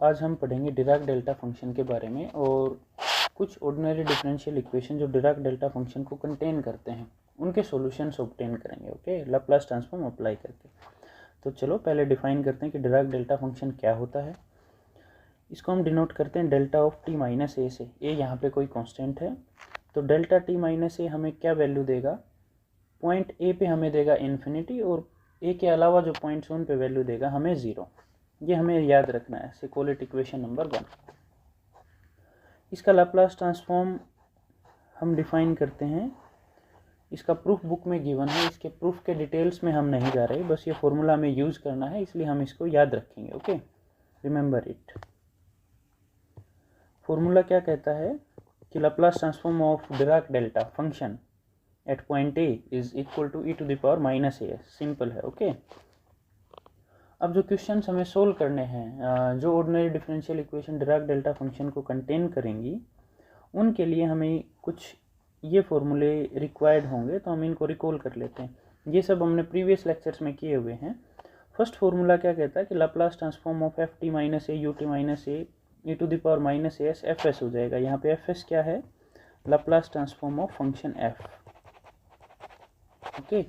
आज हम पढ़ेंगे डिराक डेल्टा फंक्शन के बारे में और कुछ ऑर्डिनरी डिफरेंशियल इक्वेशन जो डिराक डेल्टा फंक्शन को कंटेन करते हैं उनके सॉल्यूशंस ऑब्टेन करेंगे। ओके, लाप्लास ट्रांसफॉर्म अप्लाई करके। तो चलो पहले डिफाइन करते हैं कि डिराक डेल्टा फंक्शन क्या होता है। इसको हम डिनोट करते हैं डेल्टा ऑफ टी माइनस ए से। ए यहाँ पे कोई कांस्टेंट है, तो डेल्टा टी माइनस ए हमें क्या वैल्यू देगा? पॉइंट ए पे हमें देगा इन्फिनिटी और ए के अलावा जो पॉइंट्स उन पे वैल्यू देगा हमें ज़ीरो। ये हमें याद रखना है। से कॉल इट इक्वेशन नंबर 1। इसका लाप्लास ट्रांसफॉर्म हम डिफाइन करते हैं। इसका प्रूफ बुक में गिवन है। इसके प्रूफ के डिटेल्स में हम नहीं जा रहे, बस ये फॉर्मूला हमें यूज़ करना है, इसलिए हम इसको याद रखेंगे। Okay, remember it. फॉर्मूला क्या कहता है कि Laplace transform of Dirac delta function at point a is equal to e to the power minus a. Simple है। ओके, अब जो क्वेश्चंस हमें सोल्व करने हैं, जो ordinary differential equation Dirac delta function को कंटेन करेंगी, उनके लिए हमें कुछ ये फॉर्मूले रिक्वायर्ड होंगे, तो हम इनको रिकॉल कर लेते हैं। ये सब हमने प्रीवियस लेक्चर्स में किए हुए हैं। फर्स्ट फॉर्मूला क्या कहता है कि Laplace transform of f t minus A U T minus a e to the power minus A S F s हो जाएगा। यहाँ पे एफ एस क्या है? Laplace transform of function f. Okay,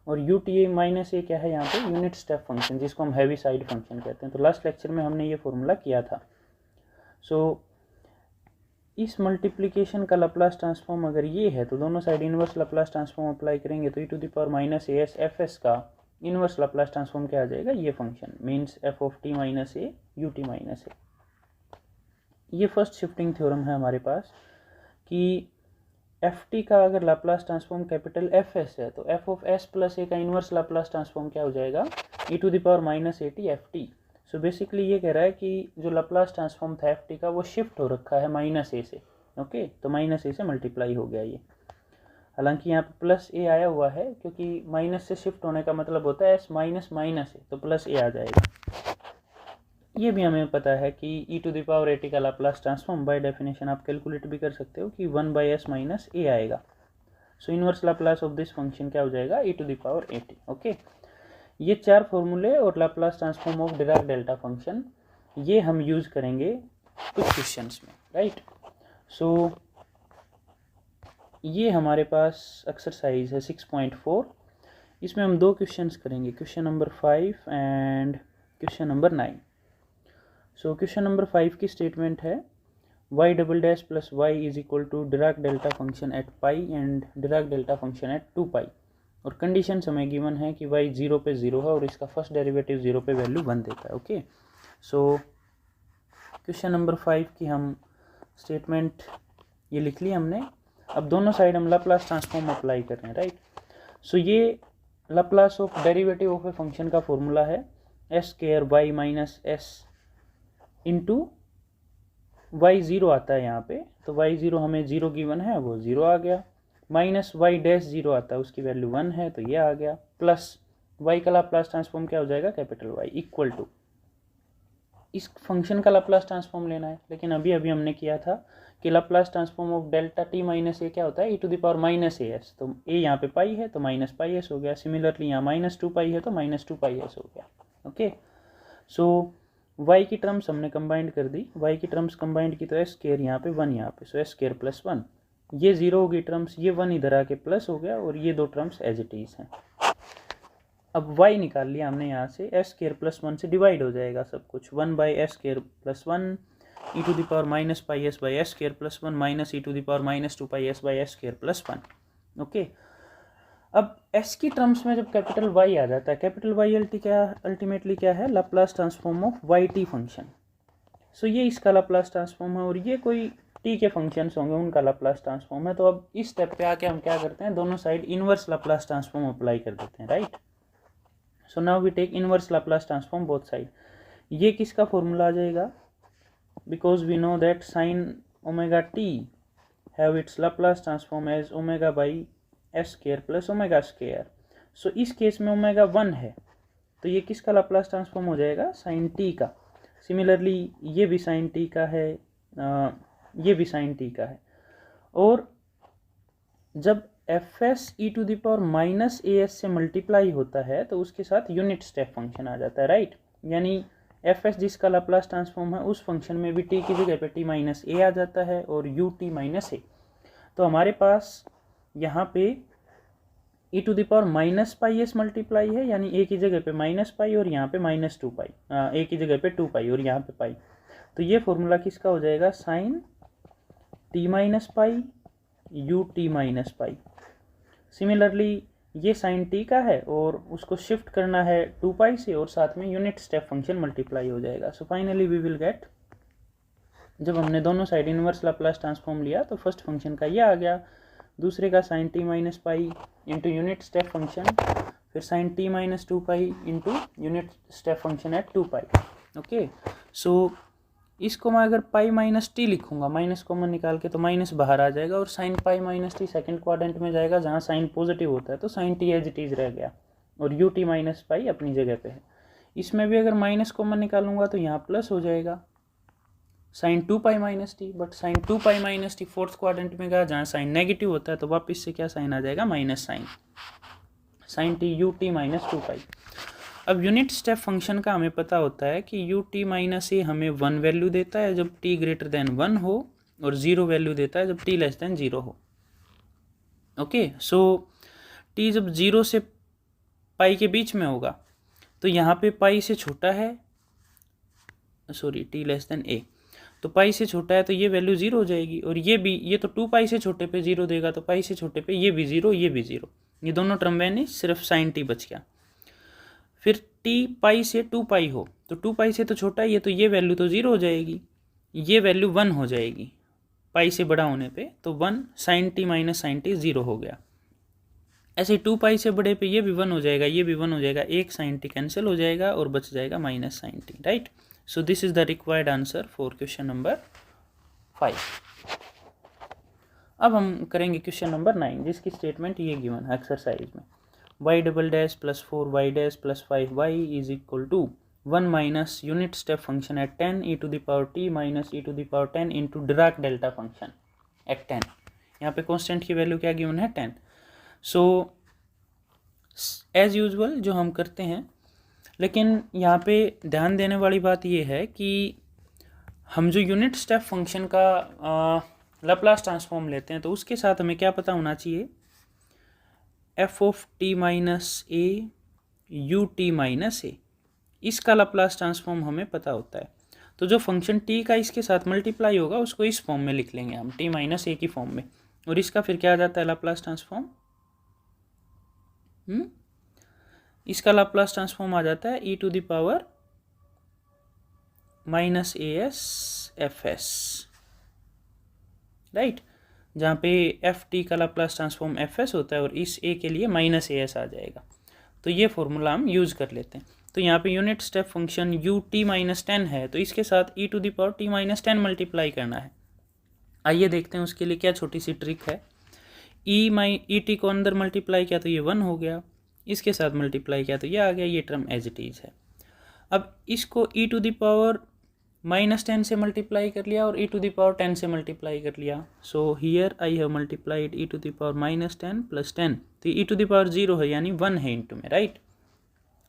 और यू टी ए माइनस ए क्या है? यहाँ पे यूनिट स्टेप फंक्शन, जिसको हम हैवी साइड फंक्शन कहते हैं। तो लास्ट लेक्चर में हमने ये फॉर्मूला किया था। इस मल्टीप्लिकेशन का लाप्लास ट्रांसफॉर्म अगर ये है तो दोनों side inverse Laplace transform apply करेंगे तो E to the power minus A S F S का इनवर्स लाप्लास ट्रांसफॉर्म क्या आ जाएगा? ये function means F of T minus A U T minus A. ये फर्स्ट शिफ्टिंग थ्योरम है हमारे पास कि एफ टी का अगर Laplace transform capital F S है तो F of S plus A का इनवर्स लाप्लास ट्रांसफॉर्म क्या हो जाएगा? E to the power minus A T F T. So basically ये कह रहा है कि जो लाप्लास ट्रांसफॉर्म था एफ टी का वो शिफ्ट हो रखा है माइनस ए से। ओके, तो माइनस ए से मल्टीप्लाई हो गया ये। हालांकि यहाँ पे प्लस ए आया हुआ है क्योंकि माइनस से शिफ्ट होने का मतलब होता है एस माइनस माइनस ए, तो प्लस ए आ जाएगा। ये भी हमें पता है कि E to the power A T का लाप्लास ट्रांसफॉर्म बाय डेफिनेशन आप कैलकुलेट भी कर सकते हो कि 1 बाई एस माइनस ए आएगा। So inverse Laplace of this function क्या हो जाएगा? E to the power A T. Okay, ये चार फॉर्मूले और Laplace transform of Dirac delta function ये हम यूज़ करेंगे कुछ क्वेश्चंस में, राइट। सो ये हमारे पास एक्सरसाइज है 6.4। इसमें हम दो क्वेश्चंस करेंगे, question number 5 and question number 9। So question number 5 की स्टेटमेंट है y double dash plus y is equal to Dirac delta function at pi and Dirac delta function at 2 pi. और कंडीशन हमें given है कि y 0 पे 0 है और इसका फर्स्ट डेरिवेटिव 0 पे वैल्यू 1 देता है। ओके, सो क्वेश्चन नंबर 5 की हम स्टेटमेंट ये लिख ली हमने। अब दोनों साइड हम लाप्लास ट्रांसफॉर्म अप्लाई कर रहे हैं, राइट। सो ये Laplace of derivative of a function का फॉर्मूला है s square y minus s into y 0 आता है यहाँ पे, तो वाई 0 हमें 0 गिवन है, वो 0 आ गया। माइनस वाई डैश 0 आता है, उसकी वैल्यू 1 है, तो ये आ गया। प्लस वाई का लाप्लास ट्रांसफॉर्म क्या हो जाएगा? कैपिटल वाई इक्वल टू इस फंक्शन का लाप्लास ट्रांसफॉर्म लेना है। लेकिन अभी हमने किया था कि Laplace transform of delta T minus ए क्या होता है? E to the power minus A S. तो ए यहाँ पे पाई है तो माइनस पाई एस हो गया। सिमिलरली यहाँ माइनस 2 पाई है तो माइनस 2 पाई एस हो गया। ओके, सो y की टर्म्स हमने कंबाइंड कर दी। y की टर्म्स कंबाइंड की तो एस स्क्वायर यहाँ पे 1 यहाँ पे, सो एस स्क्वायर प्लस 1। ये 0 होगी टर्म्स, ये 1 इधर आके प्लस हो गया और ये दो टर्म्स एज इट इज हैं। अब y निकाल लिया हमने यहाँ से, एस स्क्वायर प्लस 1 से डिवाइड हो जाएगा सब कुछ। 1 by S square plus 1 e to the power minus pi s by S square plus 1 minus E to the power minus 2 pi s by S square plus 1। Okay, अब s की terms में जब capital Y आ जाता है, capital Y ultimately क्या है? Laplace transform of Y T function. So ये इसका लाप्लास ट्रांसफॉर्म है और ये कोई t के फंक्शंस होंगे उनका लाप्लास ट्रांसफॉर्म है। तो अब इस स्टेप पे आके हम क्या करते हैं? दोनों side inverse Laplace transform apply कर देते हैं, right. So now we take inverse Laplace transform both side. ये किसका फॉर्मूला आ जाएगा? Because we know that sine omega T have its Laplace transform as omega by S square plus omega square. So इस case में omega 1 है तो ये किसका लाप्लास ट्रांसफॉर्म हो जाएगा? साइन टी का। सिमिलरली ये भी साइन टी का है, ये भी साइन टी का है। और जब f s e to the power minus A s से मल्टीप्लाई होता है तो उसके साथ यूनिट स्टेप फंक्शन आ जाता है, राइट। यानी एफ एस जिसका लाप्लास ट्रांसफॉर्म है उस फंक्शन में भी टी की जगह पे टी माइनस ए आ जाता है और यू टी माइनस ए। तो हमारे पास यहाँ पे E to the power minus pi S multiply है, यानी ए की जगह पे माइनस पाई और यहाँ पे माइनस 2 पाई, ए की जगह पे 2 पाई और यहाँ पे पाई। तो ये फॉर्मूला किसका हो जाएगा, sine T minus pi u T minus pi. Similarly ये साइन टी का है और उसको शिफ्ट करना है 2 पाई से और साथ में यूनिट स्टेप फंक्शन मल्टीप्लाई हो जाएगा। So finally we will get, जब हमने दोनों साइड इनवर्स लाप्लास ट्रांसफॉर्म लिया तो फर्स्ट फंक्शन का ये आ गया, दूसरे का sine T minus pi into unit step function, फिर sine T minus 2 pi into unit step function at 2 pi. Okay, so इसको मैं अगर पाई माइनस टी लिखूंगा, माइनस कॉमन निकाल के तो माइनस बाहर आ जाएगा और sine pi minus T second quadrant में जाएगा जहाँ साइन पॉजिटिव होता है, तो sine T as it is रह गया और यू टी माइनस पाई अपनी जगह पे है। इसमें भी अगर माइनस कॉमन निकालूंगा तो यहाँ प्लस हो जाएगा sine 2 pi minus t, but sine 2 pi minus t fourth quadrant में गया जहाँ साइन नेगेटिव होता है, तो वापस से क्या साइन आ जाएगा, minus sine t u T minus 2 pi. अब यूनिट स्टेप फंक्शन का हमें पता होता है कि यू टी माइनस ए हमें 1 वैल्यू देता है जब टी ग्रेटर देन 1 हो और 0 वैल्यू देता है जब टी लेस देन 0 हो। ओके, सो टी जब 0 से पाई के बीच में होगा तो यहाँ पे पाई से छोटा है, सॉरी टी लेस देन ए, तो पाई से छोटा है तो ये वैल्यू 0 हो जाएगी और ये भी, ये तो 2 पाई से छोटे पे 0 देगा तो पाई से छोटे पे ये भी 0, ये भी 0, ये दोनों टर्म वैनिश, सिर्फ साइन टी बच गया। फिर टी पाई से 2 पाई हो तो 2 पाई से तो छोटा ही है तो ये वैल्यू तो 0 हो जाएगी, ये वैल्यू 1 हो जाएगी पाई से बड़ा होने पे, तो 1 sine T minus sine t 0 हो गया। ऐसे 2 पाई से बड़े पे ये भी 1 हो जाएगा, ये भी 1 हो जाएगा, एक साइन टी कैंसिल हो जाएगा और बच जाएगा minus sine t, right. So this is the required answer for question number 5। अब हम करेंगे क्वेश्चन नंबर 9 जिसकी स्टेटमेंट ये गिवन है एक्सरसाइज में, y double dash plus 4y dash plus 5y is equal to 1 minus unit step function at 10 e to the power T minus E to the power 10 into Dirac delta function at 10। यहाँ पे constant की value क्या given है, 10। So as usual जो हम करते हैं, लेकिन यहाँ पे ध्यान देने वाली बात ये है कि हम जो यूनिट स्टेप फंक्शन का लाप्लास ट्रांसफॉर्म लेते हैं तो उसके साथ हमें क्या पता होना चाहिए, F of T minus A U T minus A, इसका लाप्लास ट्रांसफॉर्म हमें पता होता है। तो जो फंक्शन टी का इसके साथ मल्टीप्लाई होगा उसको इस फॉर्म में लिख लेंगे हम, टी माइनस ए की फॉर्म में, और इसका फिर क्या आ जाता है लाप्लास ट्रांसफॉर्म, इसका लाप्लास ट्रांसफॉर्म आ जाता है E to the power minus A S F S, right, जहाँ पे एफ टी का लाप्लास ट्रांसफॉर्म एफ एस होता है और इस ए के लिए माइनस ए एस आ जाएगा। तो ये फॉर्मूला हम यूज़ कर लेते हैं। तो यहाँ पे unit step function U T minus 10 है तो इसके साथ E to the power T minus 10 multiply करना है। आइए देखते हैं उसके लिए क्या छोटी सी ट्रिक है। ई टी को अंदर मल्टीप्लाई किया तो ये 1 हो गया, इसके साथ मल्टीप्लाई किया तो ये आ गया, ये टर्म एज इट इज है। अब इसको ई टू द पावर माइनस 10 से मल्टीप्लाई कर लिया और ई टू द पावर 10 से मल्टीप्लाई कर लिया। So here I have multiplied e to the power minus 10 plus 10, तो ई टू द पावर 0 है यानी 1 है इंटू में, राइट।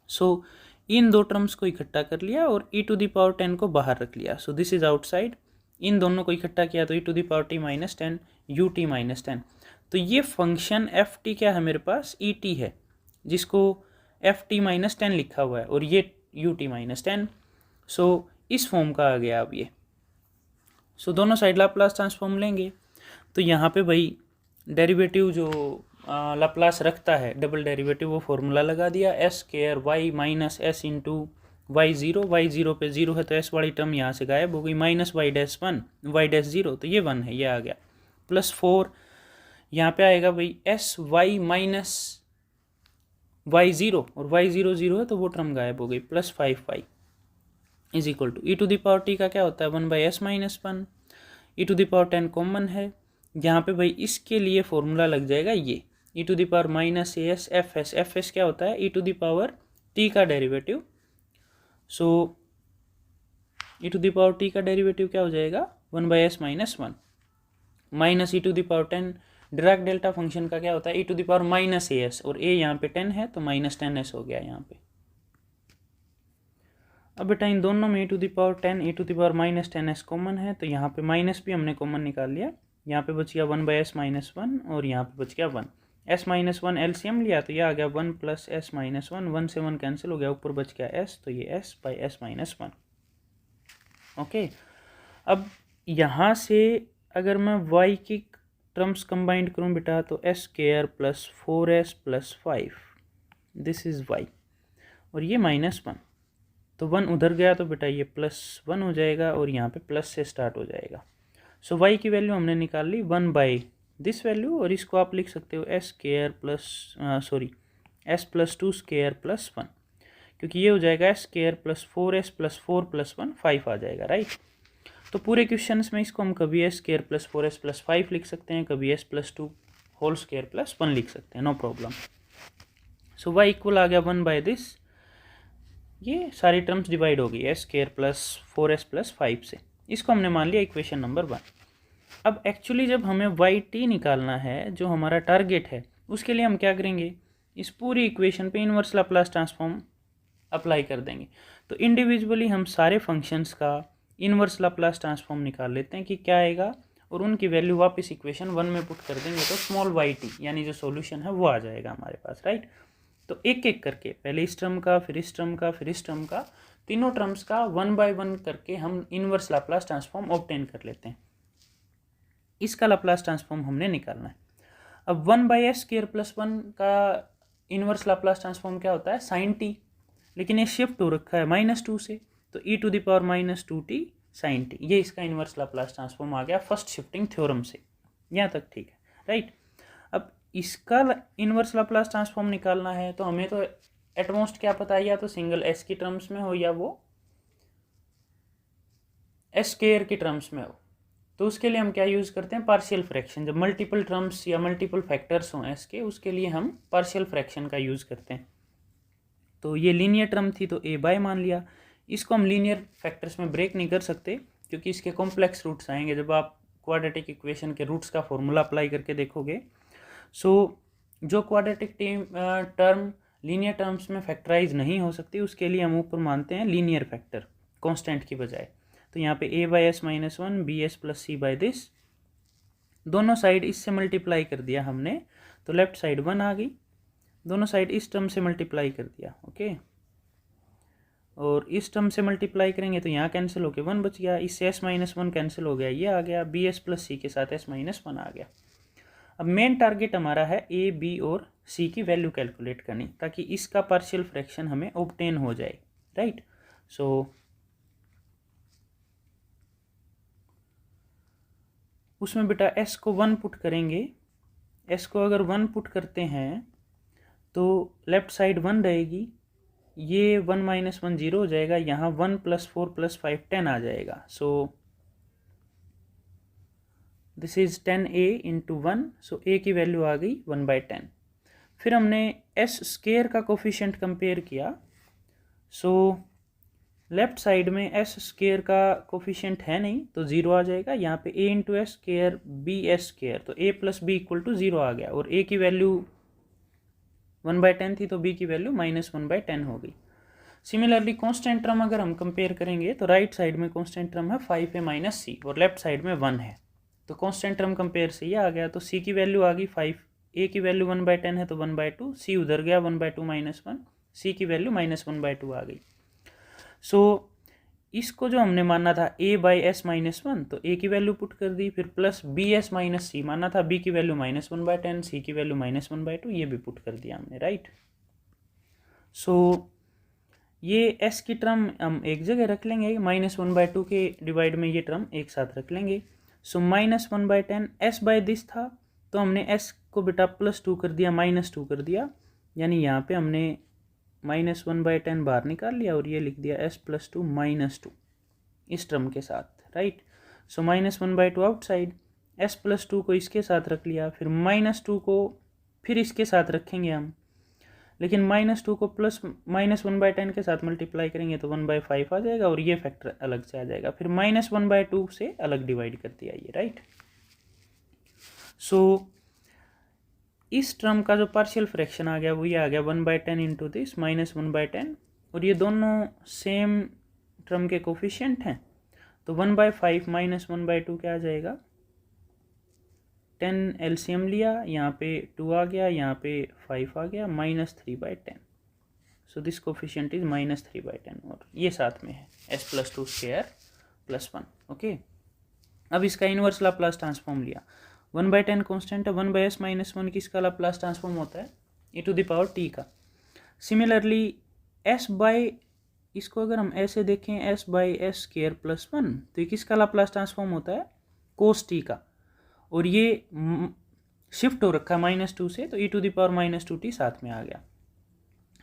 सो इन दो टर्म्स को इकट्ठा कर लिया और ई टू द पावर 10 को बाहर रख लिया। सो दिस इज आउटसाइड, इन दोनों को इकट्ठा किया तो E to the power T minus 10 U T minus 10। तो ये फंक्शन एफ टी क्या है मेरे पास, ई टी है, जिसको एफ टी माइनस 10 लिखा हुआ है और ये यू टी माइनस 10। सो इस फॉर्म का आ गया अब ये। सो दोनों साइड लाप्लास ट्रांसफॉर्म लेंगे तो यहाँ पे भाई डेरिवेटिव जो लाप्लास रखता है डबल डेरिवेटिव, वो फॉर्मूला लगा दिया, s square y minus s into y zero पे 0 है तो एस वाली टर्म यहाँ से गायब हो गई, minus y dash 1 y dash 0 तो ये 1 है, ये आ गया, प्लस 4 यहाँ पे आएगा भाई एस वाई माइनस वाई 0 और वाई 0 है तो वो टर्म गायब हो गई, plus 5 y is equal to e to the power T का क्या होता है 1 by S minus 1, e to the power 10 common है, यहाँ पे भाई इसके लिए फॉर्मूला लग जाएगा ये E to the power minus A S F S क्या होता है E to the power T का derivative. So E to the power T का डेरिवेटिव क्या हो जाएगा 1 by S minus 1 minus E to the power 10, Dirac delta function का क्या होता है E to the power minus A S और ए यहाँ पे 10 है तो माइनस 10 एस हो गया यहाँ पे। अब बेटा इन दोनों में e⁻10 e⁻−10s कॉमन है, तो यहाँ पे माइनस भी हमने कॉमन निकाल लिया। यहाँ पे बच गया 1/s-1 और यहाँ पे बच गया 1। s-1 एलसीएम लिया तो ये आ गया 1 + s-1, 1 से 1 कैंसिल हो गया, ऊपर बच गया s, तो ये s/s-1। ओके, अब यहाँ से अगर मैं y की टर्म्स कंबाइंड करूँ बेटा तो s² + 4s + 5, this is y, और ये -1, तो 1 उधर गया तो बेटा ये +1 हो जाएगा और यहाँ पे प्लस से स्टार्ट हो जाएगा। सो y की वैल्यू हमने निकाल ली 1/दिस वैल्यू, और इसको आप लिख सकते हो s² + 2² + 1, क्योंकि ये हो जाएगा s² + 4s + 4 + 1 5 आ जाएगा, राइट। तो पूरे क्वेश्चंस में इसको हम कभी s² + 4s + 5 लिख सकते हैं, कभी s + 2² + 1 लिख सकते हैं, नो प्रॉब्लम। सो y इक्वल आ गया 1/दिस, ये सारी टर्म्स डिवाइड हो गई s² + 4s + 5 से, इसको हमने मान लिया इक्वेशन नंबर 1। अब एक्चुअली जब हमें y निकालना है, जो हमारा टारगेट है, उसके लिए हम क्या करेंगे, इस पूरी इक्वेशन पे इनवर्स लाप्लास ट्रांसफॉर्म अप्लाई कर देंगे। तो इंडिविजुअली हम सारे फंक्शंस का इनवर्स लाप्लास ट्रांसफॉर्म निकाल लेते हैं कि क्या आएगा, और उनकी वैल्यू वापस इक्वेशन 1 में पुट कर देंगे, तो स्मॉल y यानी जो सॉल्यूशन है वो आ जाएगा हमारे पास, राइट। तो एक एक करके पहले इस टर्म का, फिर इस टर्म का, फिर इस टर्म का, तीनों टर्म्स का 1 बाय 1 करके हम इनवर्स लाप्लास ट्रांसफॉर्म ऑब्टेन कर लेते हैं। इसका लाप्लास ट्रांसफॉर्म हमने निकालना है। अब 1/s² + 1 का इनवर्स लाप्लास ट्रांसफॉर्म क्या होता है, sin t, लेकिन ये शिफ्ट हो रखा है -2 से, तो e⁻−2t sin t, ये इसका इनवर्स लाप्लास ट्रांसफॉर्म आ गया फर्स्ट शिफ्टिंग थ्योरम से। यहाँ तक ठीक है, राइट। अब इसका इनवर्स लाप्लास ट्रांसफॉर्म निकालना है, तो हमें तो एटमोस्ट क्या पता है, या तो सिंगल s की टर्म्स में हो या वो s² की टर्म्स में हो। तो उसके लिए हम क्या यूज़ करते हैं, पार्शियल फ्रैक्शन। जब मल्टीपल टर्म्स या मल्टीपल फैक्टर्स हों s के, उसके लिए हम पार्शियल फ्रैक्शन का यूज़ करते हैं। तो ये लीनियर टर्म थी तो a/, मान लिया। इसको हम लीनियर फैक्टर्स में ब्रेक नहीं कर सकते, क्योंकि इसके कॉम्प्लेक्स रूट्स आएंगे जब आप क्वाड्रेटिक इक्वेशन के रूट्स का फॉर्मूला अप्लाई करके देखोगे। सो जो क्वाड्रेटिक टर्म लीनियर टर्म्स में फैक्टराइज नहीं हो सकती, उसके लिए हम ऊपर मानते हैं लीनियर फैक्टर कांस्टेंट की बजाय। तो यहाँ पे a/s-1 bs + c/this, दोनों साइड इससे मल्टीप्लाई कर दिया हमने, तो लेफ्ट साइड 1 आ गई, दोनों साइड इस टर्म से मल्टीप्लाई कर दिया, ओके, और इस टर्म से मल्टीप्लाई करेंगे तो यहाँ कैंसिल होकर 1 बच गया, इससे s-1 कैंसिल हो गया, ये आ गया, bs + c के साथ s-1 आ गया। अब मेन टारगेट हमारा है a, b और c की वैल्यू कैलकुलेट करनी, ताकि इसका पार्शियल फ्रैक्शन हमें ऑब्टेन हो जाए, राइट। सो उसमें बेटा s को 1 पुट करेंगे, s को अगर 1 पुट करते हैं तो लेफ्ट साइड 1 रहेगी, ये 1 - 1 0 हो जाएगा, यहाँ 1 + 4 + 5 10 आ जाएगा। सो this is 10a × 1, so a की वैल्यू आ गई 1/10। फिर हमने s² का कोफिशिएंट कंपेयर किया, सो लेफ्ट साइड में s² का कोफिशिएंट है नहीं तो 0 आ जाएगा, यहाँ पे a × s² b/s², तो a + b = 0 आ गया, और a की वैल्यू 1/10 थी तो b की वैल्यू -1/10 हो गई। सिमिलरली कांस्टेंट टर्म अगर हम कंपेयर करेंगे तो राइट साइड में कांस्टेंट टर्म है 5a - c और लेफ्ट साइड में 1 है, तो कांस्टेंट टर्म कंपेयर से ये आ गया, तो c की वैल्यू आ गई 5, a की वैल्यू 1/10 है तो 1/2, c उधर गया 1/2 - 1, c की वैल्यू -1/2 आ गई। सो इसको जो हमने माना था a/s-1, तो a की वैल्यू पुट कर दी, फिर प्लस bs - c माना था, b की वैल्यू -1/10, c की वैल्यू -1/2, ये भी पुट कर दिया हमने, राइट। सो ये s की टर्म हम एक जगह रख लेंगे, -1/2 के डिवाइड में ये टर्म एक साथ रख लेंगे। सो -1/10 s/this था, तो हमने s को बेटा +2 कर दिया, -2 कर दिया, यानी यहाँ पे हमने -1/10 बाहर निकाल लिया और ये लिख दिया s + 2 -2 इस टर्म के साथ, राइट। सो -1/2 आउटसाइड, s + 2 को इसके साथ रख लिया, फिर -2 को फिर इसके साथ रखेंगे हम, लेकिन -2 को प्लस -1/10 के साथ मल्टीप्लाई करेंगे तो 1/5 आ जाएगा, और ये फैक्टर अलग से आ जाएगा, फिर -1/2 से अलग डिवाइड कर दिया ये, राइट। सो इस टर्म का जो पार्शियल फ्रैक्शन आ गया वो ये आ गया 1/10 × दिस -1/10, और ये दोनों सेम टर्म के कोफिशिएंट हैं, तो 1/5 माइनस 1/2 क्या आ जाएगा, 10 एलसीएम लिया, यहाँ पे 2 आ गया, यहाँ पे 5 आ गया, -3/10। सो दिस कोफिशिएंट इज -3/10 और ये साथ में है s+2² + 1। ओके, अब इसका इन्वर्स लाप्लास ट्रांसफॉर्म लिया, 1/10 कॉन्स्टेंट है, 1/s-1 किसका लाप्लास ट्रांसफॉर्म होता है, e⁻t का। सिमिलरली इसको अगर हम ऐसे देखें s/s² + 1, तो ये किसका लाप्लास ट्रांसफॉर्म होता है, cos t का, और ये शिफ्ट हो रखा है -2 से, तो e⁻−2t साथ में आ गया।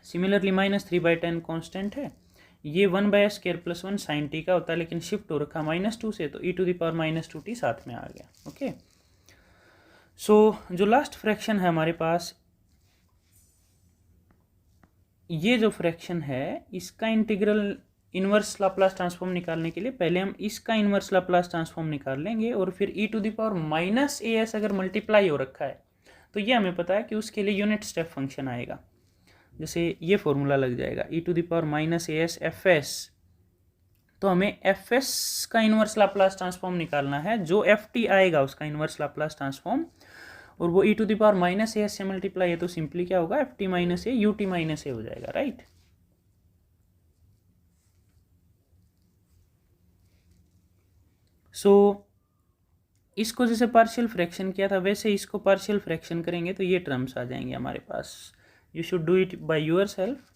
सिमिलरली -3/10 कांस्टेंट है, ये 1/s² + 1 sin t का होता है, लेकिन शिफ्ट हो रखा -2 से, तो e⁻−2t साथ में आ गया। ओके, सो जो लास्ट फ्रैक्शन है हमारे पास, ये जो फ्रैक्शन है इसका इंटीग्रल इन्वर्स लाप्लास ट्रांसफॉर्म निकालने के लिए पहले हम इसका इन्वर्स लाप्लास ट्रांसफॉर्म निकाल लेंगे, और फिर e⁻−as अगर मल्टीप्लाई हो रखा है तो ये हमें पता है कि उसके लिए यूनिट स्टेप फंक्शन आएगा। जैसे ये फॉर्मूला लग जाएगा e⁻−as fs, तो हमें fs का इन्वर्स लाप्लास ट्रांसफॉर्म निकालना है, जो ft आएगा उसका इन्वर्स लाप्लास ट्रांसफॉर्म, और वो e⁻−as से मल्टीप्लाई है, तो सिंपली क्या होगा, ft-a ut-a हो जाएगा, राइट। सो इसको जैसे पार्शियल फ्रैक्शन किया था वैसे इसको पार्शियल फ्रैक्शन करेंगे तो ये टर्म्स आ जाएंगे हमारे पास। You should do it by yourself.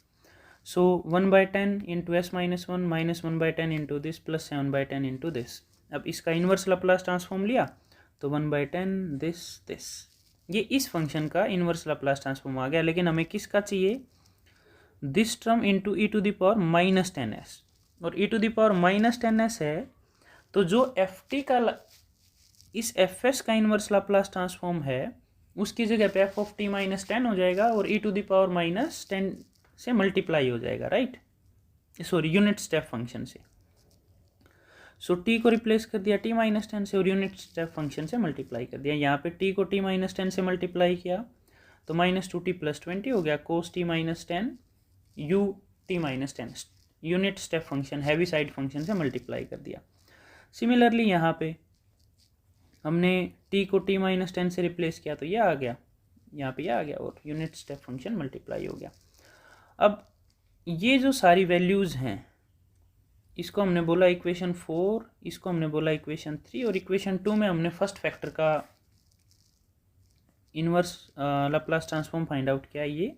So 1/10 into s-1 minus 1/10 into this plus 7/10 into this. अब इसका इन्वर्स लाप्लास ट्रांसफॉर्म लिया तो 1/10 दिस ये इस फंक्शन का इन्वर्स लाप्लास ट्रांसफॉर्म आ गया। लेकिन हमें किसका चाहिए, दिस टर्म इंटू e⁻−10s, और e⁻−10s है तो जो ft का इस fs का इन्वर्स लाप्लास ट्रांसफॉर्म है उसकी जगह पे f(t-10) हो जाएगा और e⁻−10 से मल्टीप्लाई हो जाएगा, right, sorry unit step function से। सो t को रिप्लेस कर दिया t-10 से और यूनिट स्टेप फंक्शन से मल्टीप्लाई कर दिया। यहाँ पे t को t-10 से मल्टीप्लाई किया तो -2t + 20 हो गया, cos t-10 ut-10 unit step function heavy side function से मल्टीप्लाई कर दिया। सिमिलरली यहाँ पे हमने t को t-10 से रिप्लेस किया तो ये आ गया, यहाँ पे ये आ गया और यूनिट स्टेप फंक्शन मल्टीप्लाई हो गया। अब ये जो सारी वैल्यूज़ हैं इसको हमने बोला इक्वेशन 4, इसको हमने बोला इक्वेशन 3, और इक्वेशन 2 में हमने फर्स्ट फैक्टर का inverse Laplace transform find out किया ये।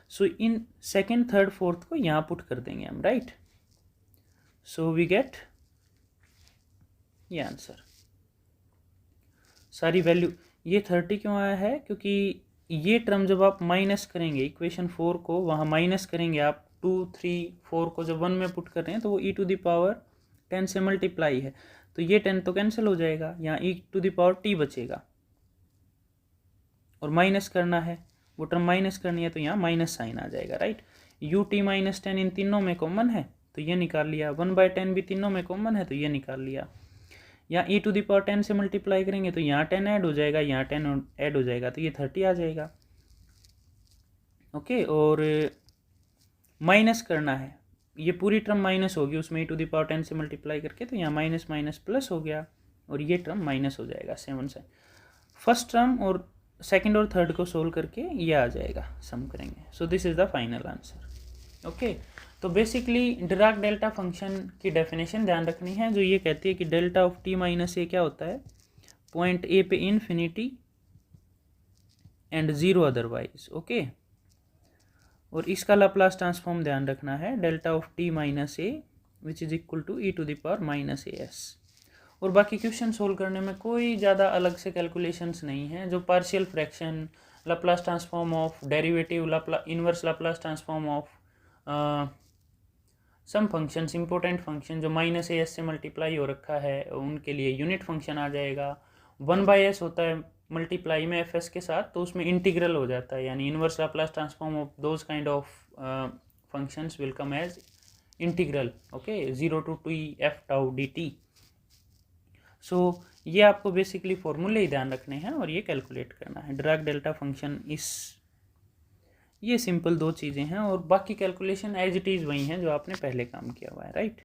सो इन सेकेंड, थर्ड, फोर्थ को यहाँ पुट कर देंगे हम, राइट। सो वी गेट ये आंसर, सारी वैल्यू। ये 30 क्यों आया है, क्योंकि ये टर्म जब आप माइनस करेंगे इक्वेशन 4 को, वहाँ माइनस करेंगे आप 2, 3, 4 को जब 1 में पुट कर रहे हैं तो वो e⁻10 से मल्टीप्लाई है, तो ये 10 तो कैंसिल हो जाएगा, यहाँ e⁻t बचेगा, और माइनस करना है, वो टर्म माइनस करनी है तो यहाँ माइनस साइन आ जाएगा, राइट। ut-10 इन तीनों में कॉमन है तो ये निकाल लिया, 1/10 भी तीनों में कॉमन है तो ये निकाल लिया। यहाँ e⁻10 से मल्टीप्लाई करेंगे तो यहाँ 10 ऐड हो जाएगा, यहाँ 10 ऐड हो जाएगा तो ये 30 आ जाएगा, ओके। और माइनस करना है, ये पूरी टर्म माइनस होगी उसमें e⁻10 से मल्टीप्लाई करके, तो यहाँ माइनस माइनस प्लस हो गया और ये टर्म माइनस हो जाएगा 7 से। फर्स्ट टर्म और सेकंड और थर्ड को सोल्व करके ये आ जाएगा, सम करेंगे। So this is the final answer, okay. तो बेसिकली डिराक डेल्टा फंक्शन की डेफिनेशन ध्यान रखनी है, जो ये कहती है कि डेल्टा ऑफ t-a क्या होता है, पॉइंट ए पे इन्फिनिटी एंड 0 अदरवाइज, ओके। और इसका लाप्लास ट्रांसफॉर्म ध्यान रखना है, delta of t-a which is equal to e⁻−as। और बाकी क्वेश्चन सोल्व करने में कोई ज़्यादा अलग से कैलकुलेशंस नहीं है, जो partial fraction, Laplace transform of derivative, inverse Laplace transform of some functions, important function जो -as से मल्टीप्लाई हो रखा है उनके लिए यूनिट फंक्शन आ जाएगा। 1/s होता है मल्टीप्लाई में fs के साथ, तो उसमें इंटीग्रल हो जाता है, यानी inverse Laplace transform of those kind of functions will come as integral, okay, 0 to t f tau dt। So ये आपको बेसिकली फॉर्मूले ही ध्यान रखने हैं और ये कैलकुलेट करना है। डिराक डेल्टा फंक्शन ये सिंपल 2 चीज़ें हैं और बाकी कैलकुलेशन एज इट इज़ वही हैं जो आपने पहले काम किया हुआ है, राइट।